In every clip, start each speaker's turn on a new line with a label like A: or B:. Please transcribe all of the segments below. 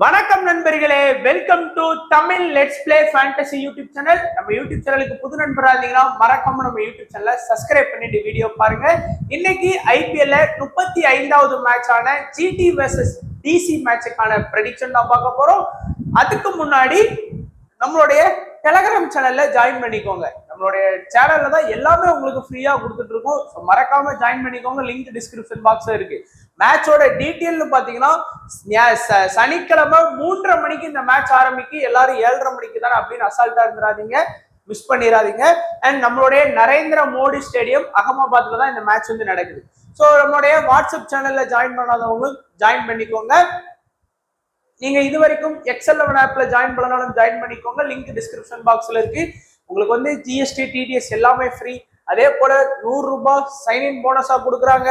A: வணக்கம் நண்பர்களே, welcome to Tamil let's play fantasy YouTube channel. நம்ம யூடியூப் சேனலுக்கு புது நண்பரா இருந்தீங்கன்னா மறக்காம நம்ம யூடியூப் சேனலை சப்ஸ்கிரைப் பண்ணிட்டு வீடியோ பாருங்க. இன்னைக்கு ஐபிஎல்ல 35வது மேட்ச் ஆன ஜிடி வெர்சஸ் டிசி மேட்சுக்கான ப்ரெடிக்ஷன் தான் பார்க்க போறோம். அதுக்கு முன்னாடி நம்மளுடைய டெலகிராம் சேனல்ல ஜாயின் பண்ணிக்கோங்க. நம்மளுடைய சேனல்ல தான் எல்லாமே உங்களுக்கு ஃப்ரீயா கொடுத்துட்டு இருக்கோம். மறக்காம ஜாயின் பண்ணிக்கோங்க. லிங்க் டிஸ்கிரிப்ஷன் பாக்ஸ்ல இருக்கு. மேட்சோட டீட்டெயில் பாத்தீங்கன்னா சனிக்கிழமை 3:30 மணிக்கு இந்த மேட்ச் ஆரம்பிக்கு. எல்லாரும் 7:30 மணிக்கு தானே அப்படின்னு அசால்ட்டா இருந்துடாதீங்க, மிஸ் பண்ணிடாதீங்க. அண்ட் நம்மளுடைய நரேந்திர மோடி ஸ்டேடியம் அகமதாபாத்ல தான் இந்த மேட்ச் வந்து நடக்குது. ஸோ நம்மளுடைய வாட்ஸ்அப் சேனல்ல ஜாயின் பண்ணாதவங்களும் ஜாயின் பண்ணிக்கோங்க. நீங்க இது வரைக்கும் எக்ஸல்11 ஆப்ல ஜாயின் பண்ணாலும் ஜாயின் பண்ணிக்கோங்க. லிங்க் டிஸ்கிரிப்ஷன் பாக்ஸ்ல இருக்கு. உங்களுக்கு வந்து ஜிஎஸ்டி டிடிஎஸ் எல்லாமே ஃப்ரீ. அதே போல 100 ரூபாய் சைன்இன் போனஸா கொடுக்குறாங்க.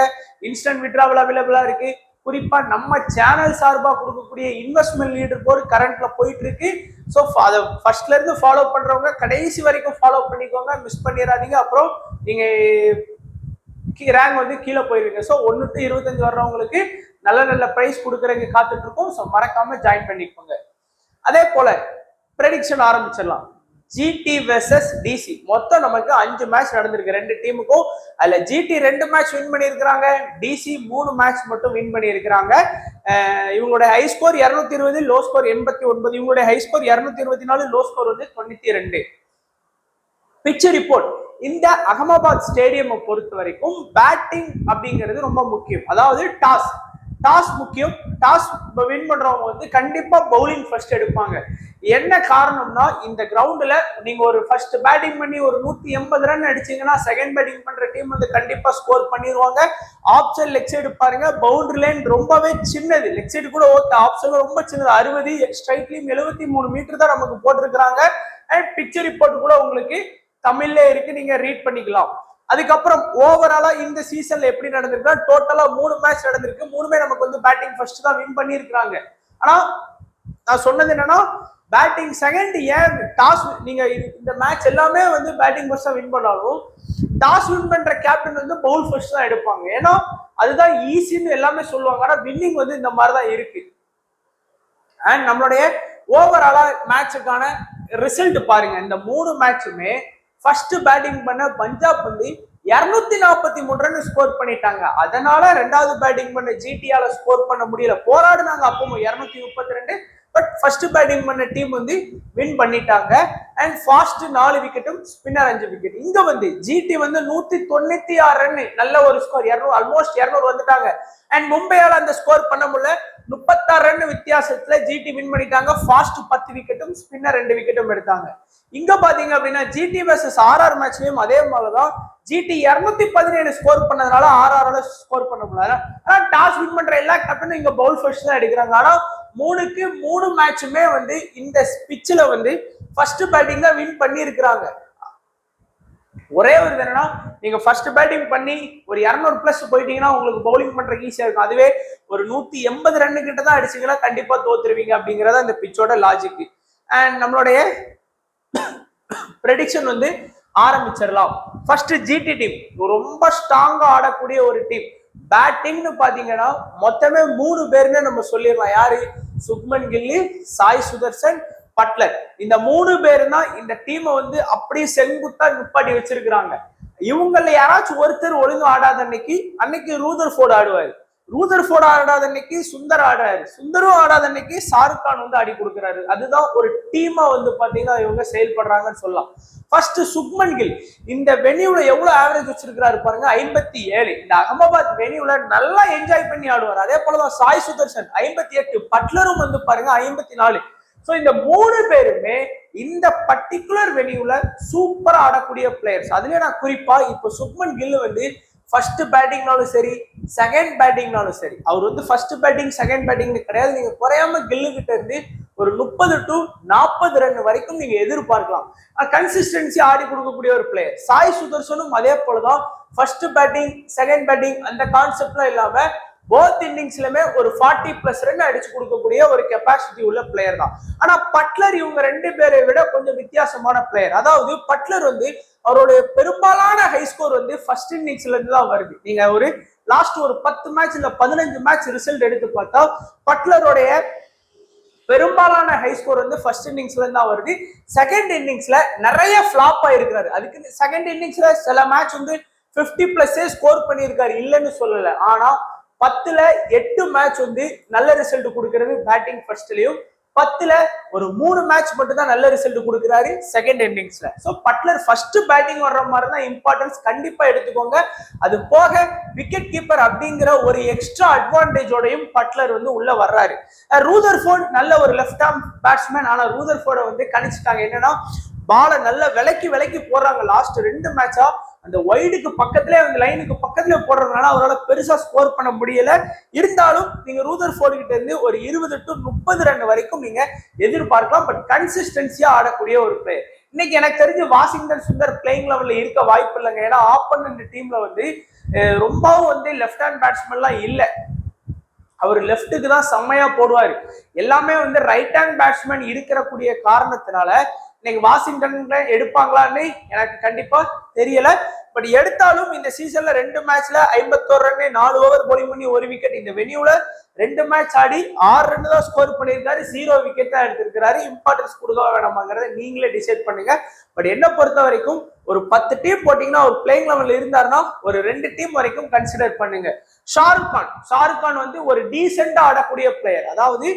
A: இன்ஸ்டன்ட் விட்ராவல் அவைலபிளா இருக்கு. குறிப்பா நம்ம சேனல் சார்பா கொடுக்கக்கூடிய இன்வெஸ்ட்மெண்ட் லீடர் போர்டு கரண்ட்ல போயிட்டு இருக்கு. ஸோ அதை ஃபர்ஸ்ட்ல இருந்து ஃபாலோ பண்றவங்க கடைசி வரைக்கும் ஃபாலோ பண்ணிக்கோங்க, மிஸ் பண்ணிடாதீங்க. அப்புறம் நீங்க ரேங்க் வந்து கீழே போயிருவீங்க. ஸோ 1 to 25 வர்றவங்களுக்கு நல்ல நல்ல பிரைஸ் கொடுக்குறதுக்கு காத்துட்டு இருக்கோம். ஸோ மறக்காம ஜாயின் பண்ணிக்கோங்க. அதே போல ப்ரெடிக்ஷன் ஆரம்பிச்சிடலாம். ஜிடி வெர்சஸ் டிசி மொத்தம் நமக்கு 5 மேட்ச் நடந்திருக்கு ரெண்டு டீமுக்கும். அதுல ஜிடி 2 மேட்ச் வின் பண்ணியிருக்கிறாங்க, டிசி 3 மேட்ச் மட்டும் வின் பண்ணியிருக்கிறாங்க. இவங்களுடைய ஹை ஸ்கோர் 220, லோ ஸ்கோர் 89. இவங்களுடைய ஹை ஸ்கோர் 224, லோ ஸ்கோர் வந்து 92. Pitch report. இந்த அகமதாபாத் ஸ்டேடியம் பொறுத்த வரைக்கும் பேட்டிங் அப்படிங்கிறது ரொம்ப முக்கியம். அதாவது டாஸ் முக்கியம். டாஸ் வின் பண்றவங்க வந்து கண்டிப்பா பவுலிங் ஃபர்ஸ்ட் எடுப்பாங்க. என்ன காரணம்னா இந்த கிரவுண்ட்ல நீங்க ஒரு ஃபர்ஸ்ட் பேட்டிங் பண்ணி ஒரு 180 ரன் அடிச்சீங்கன்னா செகண்ட் பேட்டிங் பண்ற டீம் வந்து கண்டிப்பா ஸ்கோர் பண்ணிடுவாங்க. ஆப்ஷன் லெக் சைடு பாருங்க, பவுண்டரி லைன் ரொம்பவே சின்னது. லெக் சைடு கூட ஓகே, ஆப்ஷன் ரொம்ப சின்னது. 60, ஸ்ட்ரைட்லயும் 73 மீட்டர் தான் நமக்கு போட்டிருக்கிறாங்க. அண்ட் பிட்ச் ரிப்போர்ட் கூட உங்களுக்கு தமிழ்ல இருக்கு, நீங்க ரீட் பண்ணிக்கலாம். அதுக்கப்புறம் ஓவராலா இந்த சீசன்ல எப்படி நடந்திருக்கா, டோட்டலா 3 மேட்ச் நடந்திருக்கு. 3மே நமக்கு வந்து பேட்டிங் ஃபர்ஸ்ட் தான் வின் பண்ணியிருக்கிறாங்க. ஆனா நான் சொன்னது என்னன்னா பேட்டிங் செகண்ட். ஏன் டாஸ் நீங்க இந்த மேட்ச் எல்லாமே வந்து பேட்டிங் ஃபர்ஸ்ட் வின் பண்ணாலும் டாஸ் வின் பண்ற கேப்டன் வந்து பவுல் ஃபர்ஸ்ட் தான் எடுப்பாங்க. ஏன்னா அதுதான் ஈஸின்னு எல்லாமே சொல்லுவாங்க. ஆனா வின்னிங் வந்து இந்த மாதிரி தான் இருக்கு. அண்ட் நம்மளுடைய ஓவராலா மேட்சுக்கான ரிசல்ட் பாருங்க. இந்த 3 மேட்சுமே ஃபர்ஸ்ட் பேட்டிங் பண்ண பஞ்சாப் வந்து 243 ரன் ஸ்கோர் பண்ணிட்டாங்க. அதனால 2வது பேட்டிங் பண்ண ஜிடியால ஸ்கோர் பண்ண முடியல. போராடுனாங்க அப்பவும் 232. பட் ஃபர்ஸ்ட் பேட்டிங் பண்ண டீம் வந்து வின் பண்ணிட்டாங்க. அண்ட் ஃபாஸ்ட் 4 விக்கெட்டும், ஸ்பின்னர் 5 விக்கெட். இங்க வந்து ஜிடி வந்து 196 ரன், நல்ல ஒரு ஸ்கோர். 200 ஆல்மோஸ்ட் 200 வந்துட்டாங்க. அண்ட் மும்பையால அந்த ஸ்கோர் பண்ண முடியல. 36 ரன் வித்தியாசத்துல ஜிடி வின் பண்ணிட்டாங்க. ஃபாஸ்ட் 10 விக்கெட்டும், ஸ்பின்னர் 2 விக்கெட்டும் எடுத்தாங்க. இங்க பாத்தீங்க அப்படின்னா ஜிடி வெர்சஸ் ஆர்ஆர் மேட்ச்லயும் அதே மாதிரிதான். ஜிடி 217 ஸ்கோர் பண்ணதுனால ஆர்ஆர் ஸ்கோர் பண்ண முடியல. ஆனா டாஸ் வின் பண்ற எல்லா கேப்டனும் இங்க பவுல் ஃபர்ஸ்ட் தான் எடுக்கிறாங்க. ஆனா 3க்கு 3 மேட்சுமே வந்து இந்த பிட்ச்ல வந்து ஃபர்ஸ்ட் பேட்டிங் தான் வின் பண்ணி இருக்கிறாங்க. ஒரே ஒரு என்னன்னா, நீங்க ஃபர்ஸ்ட் பேட்டிங் பண்ணி ஒரு 200+ போயிட்டீங்கன்னா உங்களுக்கு பவுலிங் பண்றதுக்கு ஈஸியா இருக்கும். அதுவே ஒரு 180 ரன் கிட்ட தான் அடிச்சீங்கன்னா கண்டிப்பா தோத்துருவீங்க அப்படிங்கறத இந்த பிட்சோட லாஜிக். அண்ட் நம்மளுடைய ப்ரெடிக்ஷன் வந்து ஆரம்பிச்சிடலாம். ஃபர்ஸ்ட் ஜிடி டீம் ரொம்ப ஸ்ட்ராங்கா ஆடக்கூடிய ஒரு டீம். பேட்டிங்னு பாத்தீங்கன்னா மொத்தமே 3 பேருன்னு நம்ம சொல்லிடலாம். யாரு? சுப்மன் கில்லி, சாய் சுதர்சன், பட்லர். இந்த 3 பேரு தான் இந்த டீமை வந்து அப்படியே செங்குத்தா நிப்பாட்டி வச்சிருக்கிறாங்க. இவங்கள யாராச்சும் ஒருத்தர் ஒழுங்கு ஆடாத அன்னைக்கு ரூதர்ஃபோர்டு ஆடுவாரு. ரூதர்ஃபோர்டு ஆடாத அன்னைக்கு சுந்தர் ஆடுறாரு. சுந்தரும் ஆடாத அன்னைக்கு ஷாருக் கான் வந்து ஆடி கொடுக்குறாரு. அதுதான் ஒரு டீமா வந்து பாத்தீங்கன்னா இவங்க செயல்படுறாங்கன்னு சொல்லலாம். ஃபர்ஸ்ட் சுப்மன் கில் இந்த வெனியூல எவ்வளவு ஆவரேஜ் வச்சிருக்கிறாரு பாருங்க, 57. இந்த அகமதாபாத் வெனியூல நல்லா என்ஜாய் பண்ணி ஆடுவார். அதே போலதான் சாய் சுதர்சன் 58. பட்லரும் வந்து பாருங்க 54. ஸோ இந்த 3 பேருமே இந்த பர்டிகுலர் வெனியூல சூப்பரா ஆடக்கூடிய பிளேயர்ஸ். அதுலயே நான் குறிப்பா இப்போ சுப்மன் கில் வந்து ஃபர்ஸ்ட் பேட்டிங்னாலும் சரி, செகண்ட் பேட்டிங்னாலும் சரி, அவர் வந்து ஃபர்ஸ்ட் பேட்டிங் செகண்ட் பேட்டிங் கிடையாது. நீங்க குறையாம கில்லு கிட்ட இருந்து ஒரு 30 to 40 ரன் வரைக்கும் நீங்க எதிர்பார்க்கலாம். கன்சிஸ்டன்சி ஆடி கொடுக்கக்கூடிய ஒரு பிளேயர். சாய் சுதர்சனும் அதே போலதான். ஃபர்ஸ்ட் பேட்டிங் செகண்ட் பேட்டிங் அந்த கான்செப்ட்லாம் இல்லாம போத் இன்னிங்ஸ்லுமே ஒரு 40+ ரன் அடிச்சு கொடுக்கக்கூடிய ஒரு கெப்பாசிட்டி உள்ள பிளேயர் தான். ஆனா பட்லர் இவங்க 2 பேரை விட கொஞ்சம் வித்தியாசமான பிளேயர். அதாவது பட்லர் வந்து அவருடைய பெரும்பாலான ஹை ஸ்கோர் வந்து ஃபர்ஸ்ட் இன்னிங்ஸ்ல இருந்து தான் வருது. நீங்க ஒரு லாஸ்ட் ஒரு 10 மேட்ச் இல்ல 15 மேட்ச் ரிசல்ட் எடுத்து பார்த்தா பட்லருடைய பெரும்பாலான ஹை ஸ்கோர் வந்து ஃபர்ஸ்ட் இன்னிங்ஸ்ல இருந்தா வருது. செகண்ட் இன்னிங்ஸ்ல நிறைய ஃபிளாப் ஆயிருக்காரு. அதுக்கு செகண்ட் இன்னிங்ஸ்ல சில மேட்ச் வந்து 50+ ஸ்கோர் பண்ணியிருக்காரு, இல்லைன்னு சொல்லல. ஆனா 10ல 8 மேட்ச் வந்து நல்ல ரிசல்ட் கொடுக்கிறது பேட்டிங் ஃபர்ஸ்ட்லயும், 10ல ஒரு 3 மேட்ச் மட்டும் தான் நல்ல ரிசல்ட் கொடுக்குறாரு செகண்ட் இன்னிங்ஸ்ல. ஸோ பட்லர் ஃபர்ஸ்ட் பேட்டிங் வர்ற மாதிரி தான் இம்பார்ட்டன்ஸ் கண்டிப்பா எடுத்துக்கோங்க. அது போக விக்கெட் கீப்பர் அப்படிங்கிற ஒரு எக்ஸ்ட்ரா அட்வான்டேஜோடையும் பட்லர் வந்து உள்ள வர்றாரு. ரூதர்ஃபோர்ட் நல்ல ஒரு லெஃப்ட் ஆர்ம் பேட்ஸ்மேன். ஆனா ரூதர்ஃபோர்டை வந்து கணிச்சிட்டாங்க. என்னன்னா பாலை நல்ல விலைக்கு போடுறாங்க. லாஸ்ட் 2 மேட்சா அந்த வைடுக்கு பக்கத்துல அந்த லைனுக்கு பக்கத்துல போடுறதுனால அவரால் பெருசா ஸ்கோர் பண்ண முடியல. இருந்தாலும் நீங்க ரூதர்ஃபோர்ட் கிட்ட இருந்து ஒரு 20 to 30 ரன் வரைக்கும் நீங்க எதிர்பார்க்கலாம். பட் கன்சிஸ்டன்சியா ஆடக்கூடிய ஒரு பிளேயர். இன்னைக்கு எனக்கு தெரிஞ்சு வாஷிங்டன் சுந்தர் பிளேயிங் லெவல்ல இருக்க வாய்ப்பு இல்லைங்க. ஏன்னா ஆப்போனன்ட் டீம்ல வந்து ரொம்பவும் வந்து லெஃப்ட் ஹேண்ட் பேட்ஸ்மேன்லாம் இல்லை. அவர் லெஃப்ட்டுக்கு தான் செம்மையா போடுவாரு. எல்லாமே வந்து ரைட் ஹேண்ட் பேட்ஸ்மேன் இருக்கிறக்கூடிய காரணத்தினால இன்னைக்கு வாஷிங்டன்ல எடுப்பாங்களான்னு எனக்கு கண்டிப்பா தெரியல. பட் எடுத்தாலும் இந்த சீசன்ல 2 மேட்ச்ல 51 ரன் 4 ஓவர் போலிங் பண்ணி 1 விக்கெட். இந்த வெனியூல 2 மேட்ச் ஆடி 6 ரன் தான் ஸ்கோர் பண்ணியிருக்காரு, 0 விக்கெட் தான் எடுத்திருக்காரு. இம்பார்ட்டன்ஸ் கொடுக்க வேணாமாங்கிறத நீங்களே டிசைட் பண்ணுங்க. பட் என்ன பொறுத்த வரைக்கும் ஒரு 10 டீம் போட்டீங்கன்னா ஒரு பிளேயிங் லெவல்ல இருந்தாருன்னா ஒரு 2 டீம் வரைக்கும் கன்சிடர் பண்ணுங்க. ஷாருக் கான் வந்து ஒரு டீசெண்டா ஆடக்கூடிய பிளேயர். அதாவது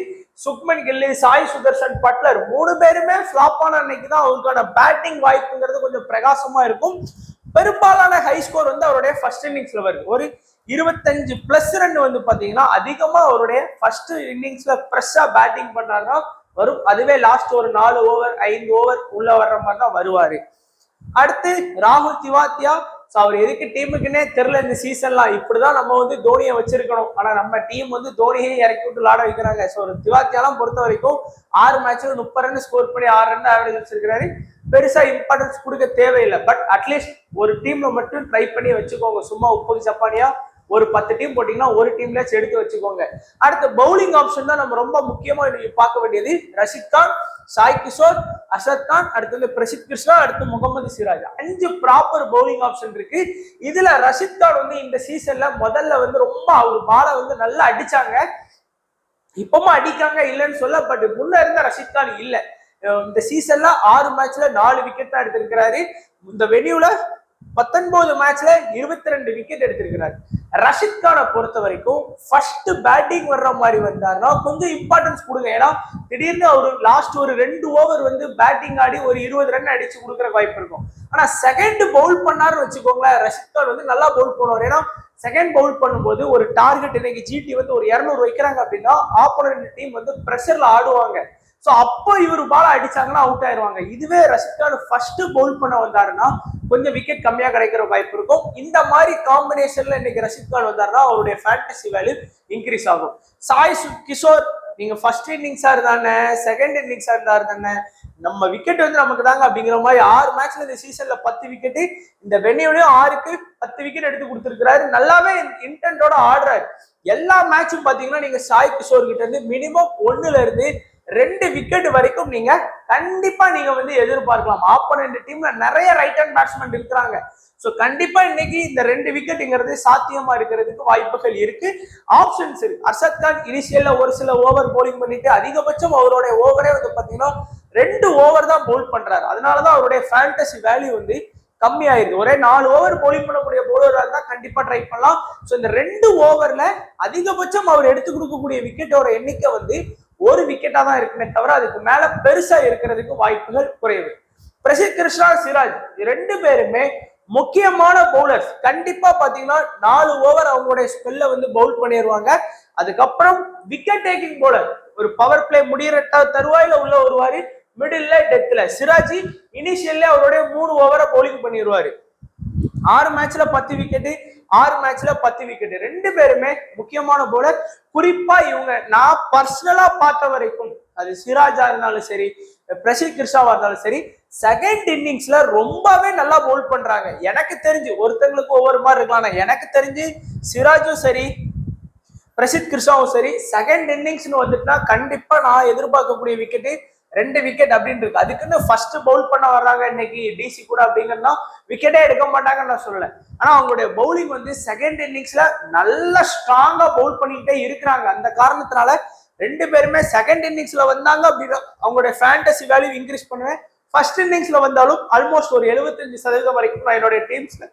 A: சுக்மன் கில்லி, சாய் சுதர்சன், பட்லர் 3 பேருமே ஃபிளாப் ஆன அன்னைக்கு தான் அவருக்கான பேட்டிங் வாய்ப்புங்கிறது கொஞ்சம் பிரகாசமா இருக்கும். பெரும்பாலான ஹை ஸ்கோர் வந்து அவருடைய ஃபர்ஸ்ட் இன்னிங்ஸ்ல வருது. ஒரு 25+ ரன் வந்து பாத்தீங்கன்னா அதிகமா அவருடைய ஃபர்ஸ்ட் இன்னிங்ஸ்ல ஃப்ரெஷ்ஷா பேட்டிங் பண்ணாருன்னா வரும். அதுவே லாஸ்ட் ஒரு 4 ஓவர் 5 ஓவர் உள்ள வர்ற மாதிரி தான் வருவாரு. அடுத்து ராகுல் திவாத்தியா. அவர் எதுக்கு டீமுக்குன்னே தெரியல இந்த சீசன்லாம். இப்படிதான் நம்ம வந்து தோனியை வச்சிருக்கணும். ஆனா நம்ம டீம் வந்து தோனியை இறக்கி விட்டு விளாட வைக்கிறாங்க. ஸோ ஒரு திவாத்தியாலாம் பொறுத்த வரைக்கும் 6 மேட்ச்ல 30 ரன் ஸ்கோர் பண்ணி 6 ரன் ஆவரேஜ் வச்சிருக்கிறாரு. பெருசா இம்பார்ட்டன்ஸ் கொடுக்க தேவையில்லை. பட் அட்லீஸ்ட் ஒரு டீம்ல மட்டும் ட்ரை பண்ணி வச்சுக்கோங்க. சும்மா உப்புக்கு ஜப்பானியா ஒரு 10 டீம் போட்டீங்கன்னா ஒரு டீம்ல எடுத்து வச்சுக்கோங்க. அடுத்த பவுலிங் ஆப்ஷன் தான் நம்ம ரொம்ப முக்கியமா பார்க்க வேண்டியது. ரஷித் கான், சாய் கிஷோர், அசத் கான், அடுத்து வந்து பிரசித் கிருஷ்ணா, அடுத்து Mohammed Siraj. 5 proper bowling option இருக்கு. இதுல ரஷித் கான் வந்து இந்த சீசன்ல முதல்ல வந்து ரொம்ப அவர் பாலை வந்து நல்லா அடிச்சாங்க. இப்பவும் அடிக்காங்க இல்லைன்னு சொல்ல. பட் முன்ன இருந்த ரஷித் கான் இல்ல. இந்த சீசன்ல 6 மேட்ச்ல 4 விக்கெட் தான் எடுத்திருக்கிறாரு. இந்த வெனியூல 19 மேட்ச்ல 22 விக்கெட் எடுத்திருக்கிறாரு. ரஷித் கானை பொறுத்த வரைக்கும் ஃபர்ஸ்ட் பேட்டிங் வர்ற மாதிரி வந்தாருன்னா கொஞ்சம் இம்பார்ட்டன்ஸ் கொடுங்க. ஏன்னா திடீர்னு அவரு லாஸ்ட் ஒரு 2 ஓவர் வந்து பேட்டிங் ஆடி ஒரு 20 ரன் அடிச்சு கொடுக்குற வாய்ப்பு இருக்கும். ஆனா செகண்ட் பவுல் பண்ணாருன்னு வச்சுக்கோங்களேன், ரஷித் கான் வந்து நல்லா பவுல் பண்ணுவார். ஏன்னா செகண்ட் பவுல் பண்ணும்போது ஒரு டார்கெட் இன்னைக்கு ஜிடி வந்து ஒரு 200 வைக்கிறாங்க அப்படின்னா ஆப்போனன்ட் டீம் வந்து பிரஷர்ல ஆடுவாங்க. ஸோ அப்போ இவர் பால அடிச்சாங்கன்னா அவுட் ஆயிடுவாங்க. இதுவே ரஷித் கான் ஃபர்ஸ்ட் பவுல் பண்ண வந்தாருன்னா கொஞ்சம் விக்கெட் கம்மியா கிடைக்கிற வாய்ப்பு இருக்கும். இந்த மாதிரி காம்பினேஷன்ல இன்னைக்கு ரஷித் கான் வந்தாருன்னா அவருடைய ஃபேண்டசி வேல்யூ இன்க்ரீஸ் ஆகும். சாய் கிஷோர் நீங்க ஃபர்ஸ்ட் இன்னிங்ஸா இருந்தானே செகண்ட் இன்னிங்ஸா இருந்தாரு தானே, நம்ம விக்கெட் வந்து நமக்கு தாங்க அப்படிங்கிற மாதிரி 6 மேட்ச்ல இந்த சீசன்ல 10 விக்கெட், இந்த வெனியூலயும் 6க்கு 10 விக்கெட் எடுத்து கொடுத்திருக்கிறாரு. நல்லாவே இன்டென்டோட ஆடுறாரு. எல்லா மேட்சும் பாத்தீங்கன்னா நீங்க சாய் கிஷோர் கிட்ட இருந்து மினிமம் 1ல இருந்து 2 விக்கெட் வரைக்கும் நீங்க கண்டிப்பா நீங்க வந்து எதிர்பார்க்கலாம். ஆப்போனன்ட் டீம்ல நிறைய ரைட் ஹேண்ட் பேட்ஸ்மேன் இருக்கிறாங்க. சோ கண்டிப்பா இன்னைக்கு இந்த 2 விக்கெட்ங்கிறது சாத்தியமா இருக்கிறதுக்கு வாய்ப்புகள் இருக்கு. ஆப்ஷன்ஸ் இருக்கு. அர்ஷத் கான் இனிஷியல்ல ஒரு சில ஓவர் போலிங் பண்ணிட்டு அதிகபட்சம் அவருடைய ஓவரே வந்து பாத்தீங்கன்னா 2 ஓவர் தான் போல் பண்றாரு. அதனாலதான் அவருடைய ஃபேண்டசி வேல்யூ வந்து கம்மியாயிருக்கு. ஒரே 4 ஓவர் போலிங் பண்ணக்கூடிய போலரா இருந்தா கண்டிப்பா ட்ரை பண்ணலாம். சோ இந்த 2 ஓவர்ல அதிகபட்சம் அவர் எடுத்து கொடுக்கக்கூடிய விக்கெட்டோட எண்ணிக்கை வந்து 1 விக்கெட்டா தான் இருக்குமே தவிர அதுக்கு மேல பெருசா இருக்கிறதுக்கு வாய்ப்புகள் குறைவு. பிரசித் கிருஷ்ணா, சிராஜ் 2 பேருமே முக்கியமான பவுலர்ஸ். கண்டிப்பா பாத்தீங்கன்னா 4 ஓவர் அவங்களுடைய ஸ்பெல்ல வந்து பவுல் பண்ணிடுவாங்க. அதுக்கப்புறம் விக்கெட் டேக்கிங் பவுலர். ஒரு பவர் பிளே முடிகிற தருவாயில உள்ள வருவாரு, மிடில்ல டெத்ல. சிராஜி இனிஷியல்ல அவருடைய 3 ஓவரை பவுலிங் பண்ணிடுவாரு. 6 மேட்ச்ல 10 விக்கெட், 6 மேட்ச்ல 10 விக்கெட். 2 பேருமே முக்கியமான பவுலர். குறிப்பா இவங்க நான் பர்சனலா பார்த்த வரைக்கும் அது சிராஜா இருந்தாலும் சரி, பிரசித் கிருஷ்ணாவா இருந்தாலும் சரி, செகண்ட் இன்னிங்ஸ்ல ரொம்பவே நல்லா பவுல் பண்றாங்க. எனக்கு தெரிஞ்சு ஒருத்தங்களுக்கு ஒவ்வொரு மாதிரி இருக்கலாம். எனக்கு தெரிஞ்சு சிராஜும் சரி பிரசித் கிருஷ்ணாவும் சரி செகண்ட் இன்னிங்ஸ்னு வந்துட்டுனா கண்டிப்பா நான் எதிர்பார்க்கக்கூடிய விக்கெட்டு 2 விக்கெட் அப்படின்னு இருக்கு. அதுக்குன்னு ஃபர்ஸ்ட் பவுல் பண்ண வர்றாங்க இன்னைக்கு டிசி கூட அப்படிங்கன்னா விக்கெட்டே எடுக்க மாட்டாங்கன்னு நான் சொல்லல. ஆனா அவங்களுடைய பவுலிங் வந்து செகண்ட் இன்னிங்ஸ்ல நல்ல ஸ்ட்ராங்கா பவுல் பண்ணிக்கிட்டே இருக்கிறாங்க. அந்த காரணத்தினால ரெண்டு பேருமே செகண்ட் இன்னிங்ஸ்ல வந்தாங்க அப்படின்னா அவங்களுடைய ஃபேண்டசி வேல்யூ இன்க்ரீஸ் பண்ணுவேன். ஃபர்ஸ்ட் இன்னிங்ஸ்ல வந்தாலும் ஆல்மோஸ்ட் ஒரு 75% வரைக்கும் நான் என்னுடைய டீம்ஸ்ல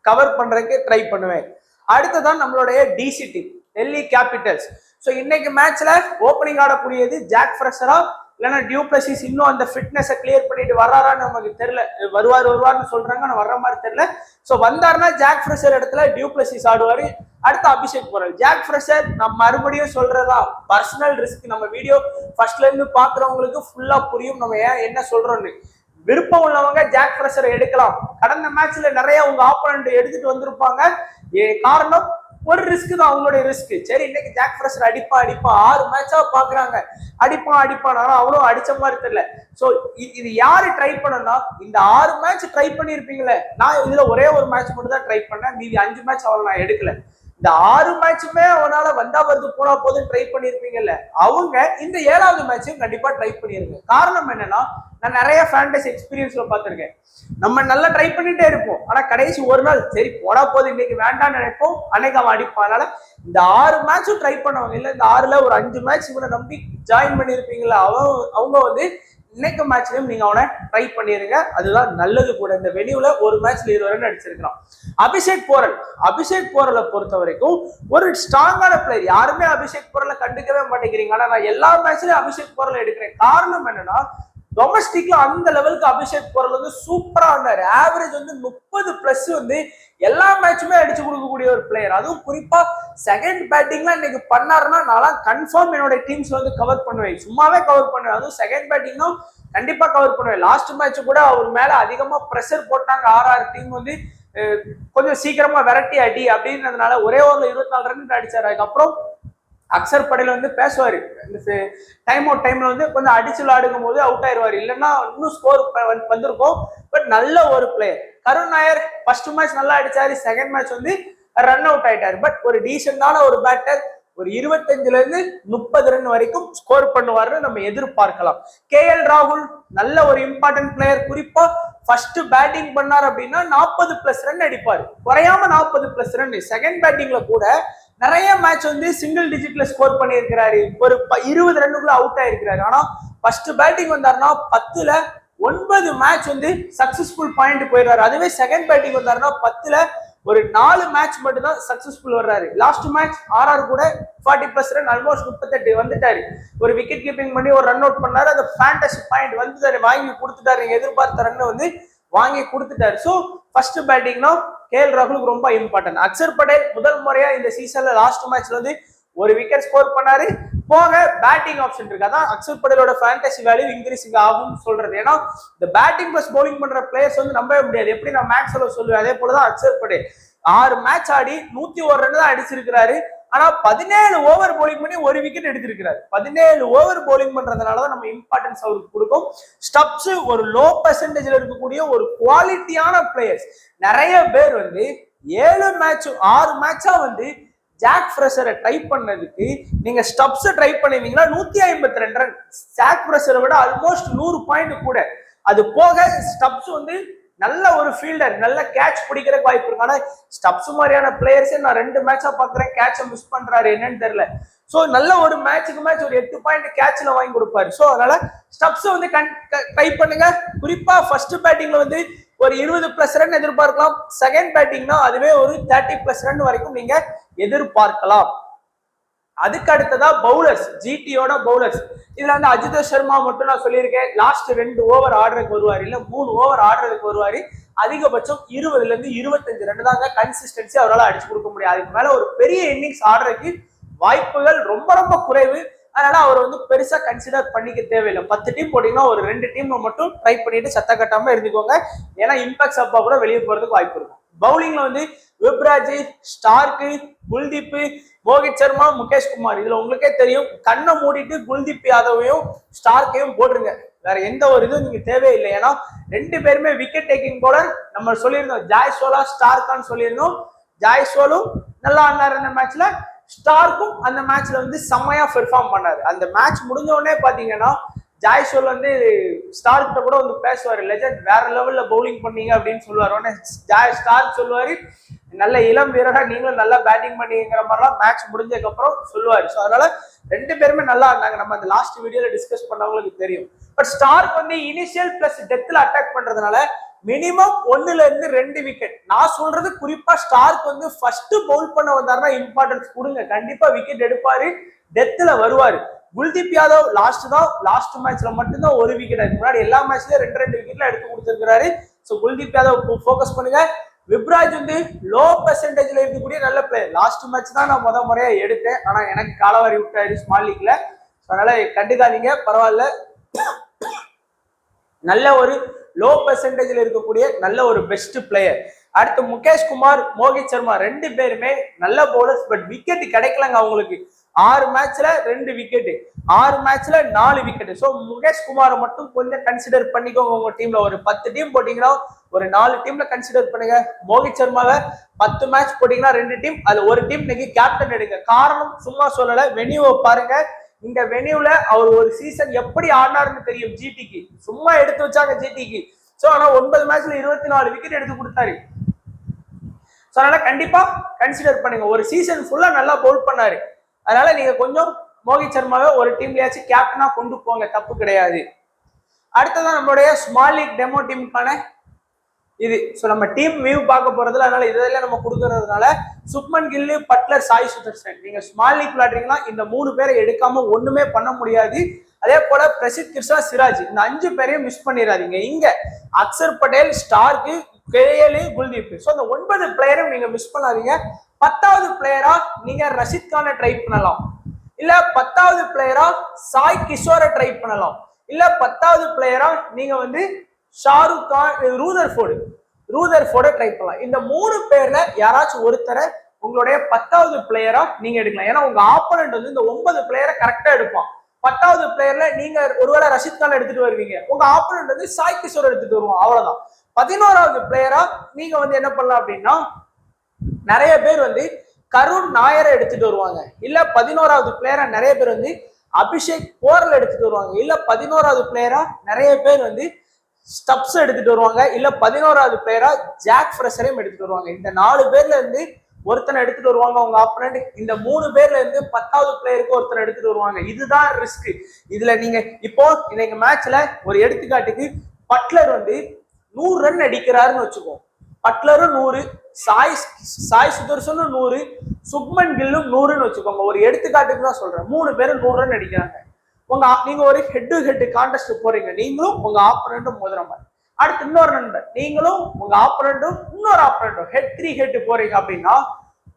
A: கவர் பண்றதுக்கு ட்ரை பண்ணுவேன். அடுத்ததான் நம்மளுடைய DC team Delhi Capitals. So இன்னைக்கு மேட்ச்ல ஓப்பனிங் ஆடக்கூடியது ஜாக் ஃப்ரெஷரா இல்லைன்னா டியூப்ளசிஸ் இன்னும் அந்த ஃபிட்னஸை கிளியர் பண்ணிட்டு வர்றாரான்னு நமக்கு தெரியல. வருவார்னு சொல்றாங்க, ஆனால் வர்ற மாதிரி தெரியல. ஸோ வந்தாருன்னா ஜாக் ஃப்ரெஷர் இடத்துல டியூப்ளசிஸ் ஆடுவாரு. அடுத்து அபிஷேக் போரல். ஜாக் ஃப்ரெஷர் நம்ம மறுபடியும் சொல்றதா பர்சனல் ரிஸ்க். நம்ம வீடியோ ஃபர்ஸ்ட்ல இருந்து பாக்குறவங்களுக்கு ஃபுல்லா புரியும் நம்ம ஏன் என்ன சொல்றோம்னு. விருப்பம் உள்ளவங்க ஜாக் ஃப்ரெஷரை எடுக்கலாம். கடந்த மேட்ச்ல நிறைய உங்க ஆப்போனண்ட் எடுத்துட்டு வந்திருப்பாங்க. காரணம் ஒரு ரிஸ்க் தான், அவங்களுடைய ரிஸ்க். சரி இன்னைக்கு ஜாக் ஃப்ரெஷர் அடிப்பான் 6 மேட்சா பாக்குறாங்க, அடிப்பான் ஆனா அவனும் அடிச்ச மாதிரி தெரியல. சோ இது யாரு ட்ரை பண்ணனா, இந்த 6 மேட்ச் ட்ரை பண்ணிருப்பீங்களே. நான் இதுல ஒரே ஒரு மேட்ச் மட்டும் தான் ட்ரை பண்ணேன், மீதி 5 மேட்ச் அவரை நான் எடுக்கல. இந்த 6 மேட்சுமே அவனால வந்தா வருது போனா போதும் ட்ரை பண்ணிருப்பீங்கல்ல, அவங்க இந்த 7வது மேட்சையும் கண்டிப்பா ட்ரை பண்ணிருங்க. காரணம் என்னன்னா, நான் நிறைய ஃபேண்டசி எக்ஸ்பீரியன்ஸ்ல பார்த்திருக்கேன். நம்ம நல்லா ட்ரை பண்ணிட்டே இருப்போம், ஆனா கடைசி ஒரு நாள் சரி போனா போது இன்னைக்கு வேண்டாம்னு நினைப்போம், அன்னைக்கு அவன் அடிப்பான். அதனால இந்த 6 மேட்சும் ட்ரை பண்ணவங்க இல்ல, இந்த 6ல ஒரு 5 மேட்ச் இவனை நம்பி ஜாயின் பண்ணிருப்பீங்களா, அவங்க வந்து இன்னைக்கு மேட்ச்லயும் நீங்க அவனை ட்ரை பண்ணிருங்க. அதுதான் நல்லது கூட. இந்த வெனியூல ஒரு மேட்ச்ல 20 ரன் அடிச்சிருக்கான். அபிஷேக் போரலை பொறுத்த வரைக்கும் ஒரு ஸ்ட்ராங்கான பிளேயர். யாருமே அபிஷேக் போரலை கண்டுக்கவே மாட்டேங்கிறீங்க, ஆனா நான் எல்லா மேட்ச்லயும் அபிஷேக் போரலை எடுக்கிறேன். காரணம் என்னன்னா, டொமஸ்டிக்ல அந்த லெவலுக்கு அபிஷேக் போரல் வந்து சூப்பரா இருந்தாரு. ஆவரேஜ் வந்து 30+ வந்து எல்லா மேட்சுமே அடிச்சு கொடுக்கக்கூடிய ஒரு பிளேயர். அதுவும் குறிப்பா செகண்ட் பேட்டிங்லாம் இன்னைக்கு பண்ணாருன்னா நான் கன்ஃபார்ம் என்னோட டீம்ஸ் வந்து கவர் பண்ணுவேன். சும்மாவே கவர் பண்ணுவேன், அதுவும் செகண்ட் பேட்டிங்கும் கண்டிப்பா கவர் பண்ணுவேன். லாஸ்ட் மேட்ச் கூட அவர் மேல அதிகமா ப்ரெஷர் போட்டாங்க. RR டீம் வந்து கொஞ்சம் சீக்கிரமா விரட்டி அடி அப்படின்றதுனால ஒரே ஓவர்ல 24 ரன் அடிச்சாரு. அதுக்கப்புறம் அக்சர் படேல் வந்து பேசுவாரு, டைம் அவுட் டைம்ல வந்து கொஞ்சம் அடிச்சு விளையாடுக்கும் போது அவுட் ஆயிடுவாரு, இல்லைன்னா இன்னும் ஸ்கோர் வந்திருக்கும். பட் நல்ல ஒரு பிளேயர். கருண் நாயர் ஃபர்ஸ்ட் மேட்ச் நல்லா அடிச்சாரு, செகண்ட் மேட்ச் வந்து ரன் அவுட் ஆயிட்டாரு. பட் ஒரு டீசென்டான ஒரு பேட்டர், ஒரு 25ல இருந்து 30 ரன் வரைக்கும் ஸ்கோர் பண்ணுவாருன்னு நம்ம எதிர்பார்க்கலாம். KL ராகுல் நல்ல ஒரு இம்பார்ட்டன்ட் பிளேயர். குறிப்பா ஃபர்ஸ்ட் பேட்டிங் பண்ணார் அப்படின்னா 40+ ரன் அடிப்பாரு, குறையாம 40+ ரன். செகண்ட் பேட்டிங்ல கூட நிறைய மேட்ச் வந்து சிங்கிள் டிஜிட்ல ஸ்கோர் பண்ணியிருக்கிறாரு, ஒரு 20 ரன்னுக்குள்ள அவுட் ஆயிருக்கிறாரு. ஆனா ஃபர்ஸ்ட் பேட்டிங் வந்தாருன்னா 10ல 9 மேட்ச் வந்து சக்சஸ்ஃபுல் பாயிண்ட் போயிடுறாரு. அதுவே செகண்ட் பேட்டிங் வந்தாருன்னா 10ல ஒரு 4 மேட்ச் மட்டும் தான் சக்சஸ்ஃபுல் வர்றாரு. லாஸ்ட் மேட்ச் RR கூட 40+ ரன், ஆல்மோஸ்ட் 38 வந்துட்டாரு. ஒரு விக்கெட் கீப்பிங் பண்ணி ஒரு ரன் அவுட் பண்ணாரு, அந்த ஃபேண்டசி பாயிண்ட் வந்துட்டாரு, வாங்கி கொடுத்துட்டாரு. எதிர்பார்த்த ரன் வந்து வாங்கி கொடுத்துட்டாரு. ஸோ ஃபர்ஸ்ட் பேட்டிங்னா KL ராகுலுக்கு ரொம்ப இம்பார்ட்டன்ட். அக்சர் படேல் முதல் முறையா இந்த சீசன்ல லாஸ்ட் மேட்ச்ல வந்து ஒரு விக்கெட் ஸ்கோர் பண்ணாரு. போக பேட்டிங் ஆப்ஷன் இருக்கு, அதான் அக்சர் படேலோட ஃபேண்டசி வேல்யூ இன்க்ரீசிங் ஆகும் சொல்றது. ஏன்னா இந்த பேட்டிங் பிளஸ் பவுலிங் பண்ற பிளேயர்ஸ் வந்து நம்பவே முடியாது. எப்படி நான் மேக்ஸ்ல சொல்லுவேன், அதே போலதான் அக்சர் படேல் 6 மேட்ச் ஆடி 101 ரன் தான் அடிச்சிருக்கிறாரு. ஆனா 17 ஓவர் போலிங் பண்ணி ஒரு விக்கெட் எடுத்திருக்கிறாரு. 17 ஓவர் போலிங் பண்றதுனாலதான் நம்ம இம்பார்ட்டன்ஸ் அவருக்கு கொடுக்கும். ஸ்டப்ஸ் ஒரு லோ பெர்சன்டேஜ்ல இருக்கக்கூடிய ஒரு குவாலிட்டியான பிளேயர்ஸ். நிறைய பேர் வந்து 7 மேட்ச் 6 மேட்சா வந்து ஜாக் ஃப்ரெஷரை ட்ரை பண்ணதுக்கு நீங்க ஸ்டப்ஸ் ட்ரை பண்ணிருந்தீங்கன்னா 152 ரன், ஜாக் ஃப்ரெஷரை விட ஆல்மோஸ்ட் 100 பாயிண்ட் கூட. அது போக ஸ்டப்ஸ் வந்து நல்ல ஒரு ஃபீல்டர், நல்ல கேட்ச் பிடிக்கிறதுக்கு வாய்ப்பு இருக்கு. ஆனா ஸ்டப்ஸ் மாதிரியான பிளேயர்ஸே நான் 2 மேட்சா பாக்குறேன், கேட்சை மிஸ் பண்றாரு, என்னன்னு தெரியல. சோ நல்ல ஒரு மேட்சுக்கு மேட்ச் ஒரு 8 பாயிண்ட் கேட்ச்ல வாங்கி கொடுப்பாரு. சோ அதனால ஸ்டப்ஸ் வந்து ட்ரை பண்ணுங்க. குறிப்பா ஃபர்ஸ்ட் பேட்டிங்ல வந்து ஒரு 20+ ரன் எதிர்பார்க்கலாம். செகண்ட் பேட்டிங்னா அதுவே ஒரு 30+ ரன் வரைக்கும் நீங்க எதிர்பார்க்கலாம். அதுக்கு அடுத்ததா பவுலர்ஸ், ஜிடியோட பவுலர்ஸ். இதுல வந்து அஜித் சர்மா மட்டும் நான் சொல்லியிருக்கேன், லாஸ்ட் 2 ஓவர் ஆடுறதுக்கு வருவாரு, இல்ல 3 ஓவர் ஆடுறதுக்கு வருவாரு. அதிகபட்சம் 20ல இருந்து 25 ரன் தாங்க கன்சிஸ்டன்சி அவரால் அடிச்சு கொடுக்க முடியாது. அதுக்கு மேல ஒரு பெரிய இன்னிங்ஸ் ஆடுறதுக்கு வாய்ப்புகள் ரொம்ப ரொம்ப குறைவு. அதனால அவர் வந்து பெருசா கன்சிடர் பண்ணிக்க தேவையில்லை. 10 டீம் போட்டீங்கன்னா ஒரு 2 டீம் மட்டும் ட்ரை பண்ணிட்டு சத்த கட்டாம இருந்துக்கோங்க. ஏன்னா இம்பாக்ட் அப்பா கூட வெளியே போறதுக்கு வாய்ப்பு இருக்கும். பவுலிங்ல வந்து யுவராஜ், ஸ்டார்க்கு, குல்தீப், மோகித் சர்மா, முகேஷ் குமார். இதுல உங்களுக்கே தெரியும், கண்ணை மூடிட்டு குல்தீப் யாதவையும் ஸ்டார்க்கையும் போட்டுருங்க. வேற எந்த ஒரு இதுவும் நீங்க தேவையில்லை. ஏன்னா 2 பேருமே விக்கெட் டேக்கிங் போல நம்ம சொல்லியிருந்தோம். ஜாய்ஸ்வாலா ஸ்டார்க்கான்னு சொல்லியிருந்தோம். ஜாய்ஸ்வாலும் நல்லா ஆனார் அந்த மேட்ச்ல, ஸ்டார்க்கும் அந்த மேட்ச்ல வந்து செம்மையா பெர்ஃபார்ம் பண்ணாரு. அந்த மேட்ச் முடிஞ்ச உடனே பாத்தீங்கன்னா ஜாய்ஸ்வால் வந்து ஸ்டார்கிட்ட கூட வந்து பேசுவாரு, லெஜண்ட் வேற லெவல்ல பவுலிங் பண்ணீங்க அப்படின்னு சொல்லுவாரு. உடனே ஸ்டார்க் சொல்லுவாரு, நல்ல இளம் வீரரா நீங்களும் நல்லா பேட்டிங் பண்ணிங்கிற மாதிரிலாம் மேட்ச் முடிஞ்சதுக்கு அப்புறம் சொல்லுவாரு. ஸோ அதனால ரெண்டு பேருமே நல்லா இருந்தாங்க. நம்ம அந்த லாஸ்ட் வீடியோல டிஸ்கஸ் பண்ணவங்களுக்கு தெரியும். பட் ஸ்டார்க் வந்து இனிஷியல் பிளஸ் டெத்ல அட்டாக் பண்றதுனால மினிமம் 1ல இருந்து 2 விக்கெட். நான் சொல்றது குறிப்பா ஸ்டார்க் வந்து ஃபர்ஸ்ட் பவுல் பண்ண வந்தாருன்னா இம்பார்ட்டன்ஸ் கொடுங்க. கண்டிப்பா விக்கெட் எடுப்பாரு, டெத்ல வருவாரு. குல்தீப் யாதவ் லாஸ்ட் மேட்ச்ல மட்டும்தான் ஒரு விக்கெட். அதுக்கு முன்னாடி எல்லா மேட்ச்லயும் 2 விக்கெட்ல எடுத்து கொடுத்திருக்காரு. ஸோ குல்தீப் யாதவ் ஃபோக்கஸ் பண்ணுங்க. விப்ராஜ் வந்து லோ பெர்சன்டேஜ்ல இருக்கக்கூடிய நல்ல பிளேயர். லாஸ்ட் மேட்ச் தான் நான் முறையா எடுத்தேன், ஆனா எனக்கு காலவாரி விட்டாரு ஸ்மால் லீக்ல. அதனால கண்டுக்காதீங்க, பரவாயில்ல. நல்ல ஒரு லோ பெர்சன்டேஜ்ல இருக்கக்கூடிய நல்ல ஒரு பெஸ்ட் பிளேயர். அடுத்து முகேஷ் குமார், மோகித் சர்மா 2 பேருமே நல்ல பவுலர்ஸ். பட் விக்கெட் கிடைக்கலங்க அவங்களுக்கு. 6 மேட்ச்ல 2 விக்கெட், 6 மேட்ச்ல 4 விக்கெட். ஸோ முகேஷ் குமாரை மட்டும் கொஞ்சம் கன்சிடர் பண்ணிக்கோங்க. உங்க டீம்ல ஒரு 10 டீம் போட்டீங்கன்னா ஒரு 4 டீம்ல கன்சிடர் பண்ணுங்க. மோகித் சர்மாவை 10 மேட்ச் போட்டீங்கன்னா 2 டீம், அதுல ஒரு டீம் இன்னைக்கு கேப்டன் எடுங்க. காரணம் சும்மா சொல்லல, வெனியூவை பாருங்க. இந்த வெனியூல அவர் ஒரு சீசன் எப்படி ஆடினாருன்னு தெரியும். ஜிடிக்கு சும்மா எடுத்து வச்சாங்க ஜிடிக்கு. ஸோ ஆனா 9 மேட்ச்ல 24 விக்கெட் எடுத்து கொடுத்தாரு. ஸோ அதனால கண்டிப்பா கன்சிடர் பண்ணுங்க. ஒரு சீசன் ஃபுல்லா நல்லா பவுல் பண்ணாரு. அதனால நீங்க கொஞ்சம் மோகித் சர்மாவை ஒரு டீம்லயாச்சும் கேப்டனா கொண்டு போங்க, தப்பு கிடையாது. அடுத்ததான் நம்மளுடைய ஸ்மால் லீக் டெமோ டீமுக்கான இது. ஸோ நம்ம டீம் வியூ பார்க்க போறதுல, அதனால இதெல்லாம் நம்ம கொடுக்கறதுனால சுப்மன் கில்லு, பட்லர், சாய் சுதர்சன். நீங்க ஸ்மால் லீக் விளையாடுறீங்கன்னா இந்த 3 பேரை எடுக்காம ஒண்ணுமே பண்ண முடியாது. அதே போல பிரசித் கிருஷ்ணா, சிராஜ், இந்த 5 பேரையும் மிஸ் பண்ணிடாதீங்க. இங்க Axar Patel, Stark, KL, Kuldeep. So அந்த 9 பிளேயரும் நீங்க மிஸ் பண்ணாதீங்க. 10வது பிளேயரா நீங்க ரஷித் கானை ட்ரை பண்ணலாம், இல்ல 10வது பிளேயரா சாய் கிஷோரை ட்ரை பண்ணலாம், இல்ல 10வது பிளேயரா நீங்க வந்து ஷாருக் கான், ரூதர்ஃபோர்டை ட்ரை பண்ணலாம். இந்த 3 பேர்ல யாராச்சும் ஒருத்தரை உங்களுடைய 10வது பிளேயரா நீங்க எடுக்கலாம். ஏன்னா உங்க ஆப்போனன்ட் வந்து இந்த 9 பிளேயரை கரெக்டா எடுப்பான். 10வது பிளேயர்ல நீங்க ஒருவேளை ரஷித் கான் எடுத்துட்டு வருவீங்க, உங்க ஆப்போனன்ட் வந்து சாய் கிஷோர் எடுத்துட்டு வருவோம், அவ்வளவுதான். 11வது பிளேயரா நீங்க வந்து என்ன பண்ணலாம் அப்படின்னா, நிறைய பேர் வந்து கருண் நாயரை எடுத்துட்டு வருவாங்க, இல்ல 11வது பிளேயரா நிறைய பேர் வந்து அபிஷேக் போரல் எடுத்துட்டு வருவாங்க, இல்ல 11வது பிளேயரா நிறைய பேர் வந்து ஸ்டப்ஸ் எடுத்துட்டு வருவாங்க, இல்ல 11வது பிளேயரா ஜாக் ஃப்ரெஷரையும் எடுத்துட்டு வருவாங்க. இந்த 4 பேர்ல இருந்து ஒருத்தனை எடுத்துட்டு வருவாங்க உங்க ஆப்போனன்ட். இந்த 3 பேர்ல இருந்து 10வது பிளேயருக்கு ஒருத்தனை எடுத்துட்டு வருவாங்க. இதுதான் ரிஸ்க். இதுல நீங்க இப்போ இன்னைக்கு மேட்ச்ல ஒரு எடுத்துக்காட்டுக்கு பட்லர் வந்து 100 ரன் அடிக்கிறாருன்னு வச்சுக்கோ. பட்லரும் 100, சாய் சுதர்சனும் 100, சுப்மன் கில்லும் 100ன்னு வச்சுக்கோங்க. ஒரு எடுத்துக்காட்டுக்கு தான் சொல்றேன். 3 பேரும் 100 ரன் அடிக்கிறாங்க. நீங்க ஒரு ஹெட் டு ஹெட் கான்டெஸ்ட் போறீங்க, நீங்களும் உங்க ஆப்போனன்ட்டும் மோதுற மாதிரி. அடுத்து இன்னொரு நண்பர், நீங்களும் உங்க ஆப்போனன்ட்டும் இன்னொரு ஆப்போனன்ட்டும் ஹெட் போறீங்க அப்படின்னா,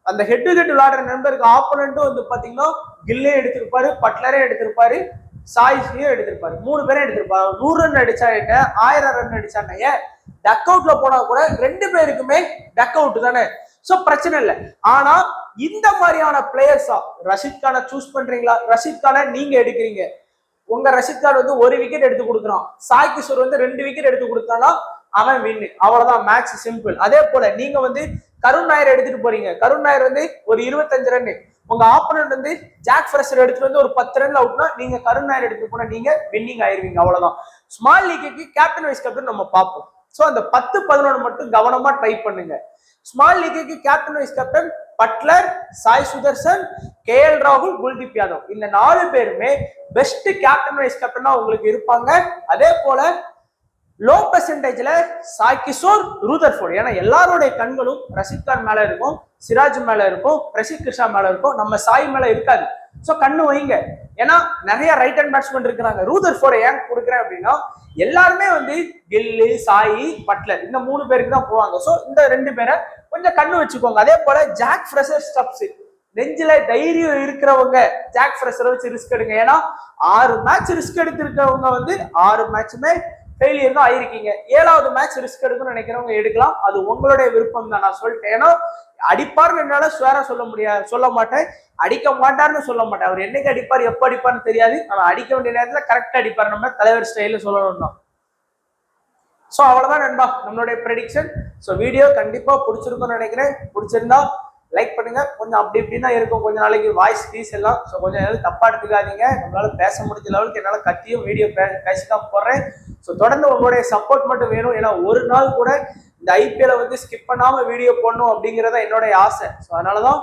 A: அந்த ஹெட் டு ஹெட் விளையாடுற நண்பருக்கு ஆப்போனன்ட்டும் வந்து பாத்தீங்கன்னா கில்லே எடுத்திருப்பாரு, பட்லரே எடுத்திருப்பாரு, சாய்ஸையும் எடுத்திருப்பாரு, 3 பேரும் எடுத்திருப்பாரு. 100 ரன் அடிச்சாங்க, 1000 ரன் அடிச்சாங்க. டக் அவுட்ல போனா கூட 2 பேருக்குமே டக் அவுட் தானே. சோ பிரச்சனை இல்லை. ஆனா இந்த மாதிரியான பிளேயர்ஸா ரஷித் கானை சூஸ் பண்றீங்களா? ரஷித் கானை நீங்க எடுக்கிறீங்க, உங்க ரஷித் கான் வந்து 1 விக்கெட் எடுத்து கொடுக்குறான், சாய் கிஷோர் வந்து 2 விக்கெட் எடுத்து கொடுத்தானா அவன் வின்னு, அவ்வளவுதான், மேட்ச் சிம்பிள். அதே போல நீங்க வந்து கருண் நாயர் எடுத்துட்டு போறீங்க, கருண் நாயர் வந்து ஒரு 25 ரன், உங்க ஆப்போனன்ட் வந்து ஜாக் ஃப்ரெஷர் எடுத்துட்டு வந்து ஒரு 10 ரன்ல அவுட்னா நீங்க கருண் நாயர் எடுத்து போனா நீங்க வின்னிங் ஆயிருவீங்க, அவ்வளவுதான். Small league captain vice captain நம்ம பார்ப்போம். சோ அந்த 10, 11 மட்டும் கவனமா ட்ரை பண்ணுங்க. Small league captain vice captain Buttler, Sai Sudharsan, KL ராகுல், குல்தீப் யாதவ். இந்த 4 பேருமே பெஸ்ட் கேப்டன் வைஸ் கேப்டனா உங்களுக்கு இருப்பாங்க. அதே போல லோ பெர்சன்டேஜ்ல சாய் கிஷோர், ரூதர்ஃபோர்ட். ஏன்னா எல்லாருடைய கண்களும் ரஷித் கான் மேல இருக்கும், சிராஜ் மேல இருக்கும், பிரசித் கிருஷ்ணா மேல இருக்கும், நம்ம சாய் மேல இருக்காது. சோ கண்ணு வைங்க. ஏன்னா நிறைய ரைட் ஹேண்ட் பேட்ஸ்மேன் இருக்கிறாங்க. ரூதர்ஃபோர்டை ஏன் கொடுக்குறேன் அப்படின்னா, எல்லாருமே வந்து கில்லு, சாய், பட்லர் இந்த 3 பேருக்கு தான் போவாங்க. சோ இந்த 2 பேரை கொஞ்சம் கண்ணு வச்சுக்கோங்க. அதே போல ஜாக் ஃப்ரெஷர், ஸ்டப்ஸ், நெஞ்சில தைரியம் இருக்கிறவங்க ஜாக் ஃப்ரெஷரை வச்சு ரிஸ்க் எடுங்க. ஏன்னா 6 மேட்ச் ரிஸ்க் எடுத்திருக்கவங்க வந்து 6 மேட்சுமே ஃபெயிலியர் தான் ஆயிருக்கீங்க. 7வது மேட்ச் ரிஸ்க் எடுக்கணும்னு நினைக்கிறவங்க எடுக்கலாம், அது உங்களுடைய விருப்பம் தான். நான் சொல்லிட்டேன். ஏன்னா அடிப்பார்னு என்னால ஸ்வேரா சொல்ல மாட்டேன், அடிக்க மாட்டார்னு சொல்ல மாட்டேன். அவர் என்னைக்கு அடிப்பார், எப்ப அடிப்பார்னு தெரியாது. ஆனா அடிக்க வேண்டிய நேரத்துல கரெக்டா அடிப்பார், நம்ம தலைவர் ஸ்டைல சொல்லணும்னா. சோ அவ்வளவுதான் நண்பா நம்மளுடைய ப்ரெடிக்ஷன். சோ வீடியோ கண்டிப்பா பிடிச்சிருக்கும்னு நினைக்கிறேன். பிடிச்சிருந்தா லைக் பண்ணுங்க. கொஞ்சம் அப்படி இப்படின்னா இருக்கும், கொஞ்ச நாளைக்கு வாய்ஸ் பீஸ் எல்லாம். ஸோ கொஞ்சம் எதாவது தப்பா எடுத்துக்காதீங்க. நம்மளால பேச முடிஞ்ச லெவலுக்கு என்னால் கத்தியும் வீடியோ பேசி தான் போடுறேன். ஸோ தொடர்ந்து உங்களுடைய சப்போர்ட் மட்டும் வேணும். ஏன்னா ஒரு நாள் கூட இந்த ஐபிஎல் வந்து ஸ்கிப் பண்ணாம வீடியோ போடணும் அப்படிங்கிறத என்னோட ஆசை. ஸோ அதனாலதான்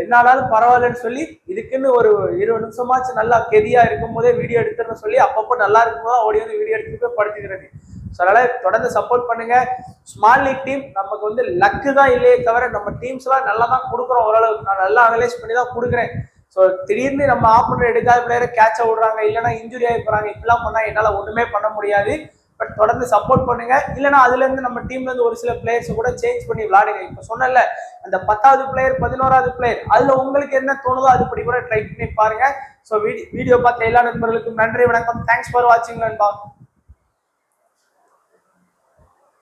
A: என்னாலும் பரவாயில்லன்னு சொல்லி இதுக்குன்னு ஒரு 20 நிமிஷமாச்சு நல்லா கெதியா இருக்கும் போதே வீடியோ எடுத்துன்னு சொல்லி அப்பப்போ நல்லா இருக்கும்போது ஓடி வந்து வீடியோ எடுத்துட்டு போய் படுத்துக்கிறது. ஸோ அதனால தொடர்ந்து சப்போர்ட் பண்ணுங்க. ஸ்மால் லீக் டீம் நமக்கு வந்து லக்கு தான் இல்லையே தவிர நம்ம டீம்ஸ் எல்லாம் நல்லா தான் கொடுக்குறோம். ஓரளவுக்கு நான் நல்லா அனலைஸ் பண்ணி தான் கொடுக்குறேன். ஸோ திடீர்னு நம்ம ஆப்பனர் எடுக்காத பிளேயரை கேட்ச விடுறாங்க, இல்லைன்னா இன்ஜுரி ஆகி போறாங்க. இப்பெல்லாம் பண்ணா என்னால ஒண்ணுமே பண்ண முடியாது. பட் தொடர்ந்து சப்போர்ட் பண்ணுங்க. இல்லைன்னா அதுல இருந்து நம்ம டீம்ல இருந்து ஒரு சில பிளேயர்ஸ் கூட சேஞ்ச் பண்ணி விளையாடுங்க. இப்ப சொன்னல அந்த 10வது பிளேயர் 11வது பிளேயர் அதுல உங்களுக்கு என்ன தோணுதோ அதுபடி கூட ட்ரை பண்ணி பாருங்க. ஸோ வீடியோ பார்த்த எல்லா நண்பர்களுக்கும் நன்றி, வணக்கம். தேங்க்ஸ் ஃபார் வாட்சிங் நண்பா.